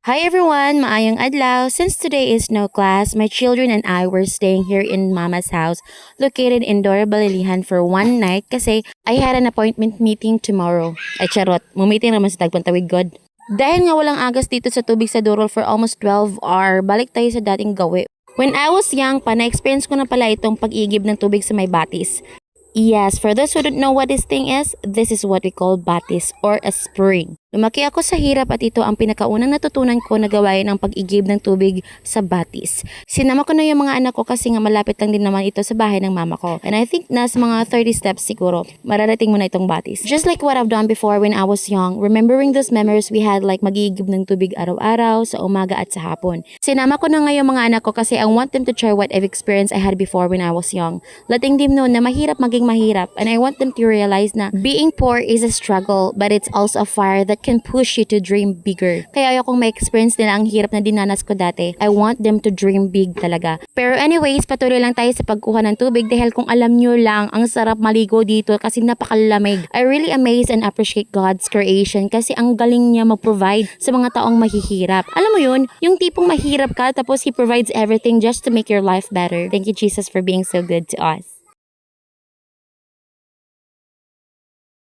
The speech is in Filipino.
Hi everyone! Maayong adlaw. Since today is no class, my children and I were staying here in Mama's house located in Dora Balilihan for one night kasi I had an appointment meeting tomorrow. Ay charot, mumiting naman sa Tagpantawid God. Dahil nga walang agas dito sa tubig sa Dorol for almost 12 hour, balik tayo sa dating gawi. When I was young pa, na-experience ko na pala itong pag-igib ng tubig sa may batis. Yes, for those who don't know what this thing is, this is what we call batis or a spring. Lumaki ako sa hirap at ito ang pinakaunang natutunan ko na gawain ang pag-igib ng tubig sa batis. Sinama ko na yung mga anak ko kasi nga malapit lang din naman ito sa bahay ng mama ko. And I think nasa mga 30 steps siguro, mararating mo na itong batis. Just like what I've done before when I was young, remembering those memories we had like mag-iigib ng tubig araw-araw, sa umaga at sa hapon. Sinama ko na ngayon mga anak ko kasi I want them to share what I've experienced I had before when I was young. Letting them know na mahirap maging mahirap, and I want them to realize na being poor is a struggle, but it's also a fire that can push you to dream bigger. Kaya ayokong ma-experience nila ang hirap na dinanas ko dati. I want them to dream big talaga. Pero anyways, patuloy lang tayo sa pagkuha ng tubig dahil kung alam nyo lang, ang sarap maligo dito kasi napakalamig. I really amaze and appreciate God's creation kasi ang galing niya mag-provide sa mga taong mahihirap. Alam mo yun, yung tipong mahirap ka tapos He provides everything just to make your life better. Thank you Jesus for being so good to us.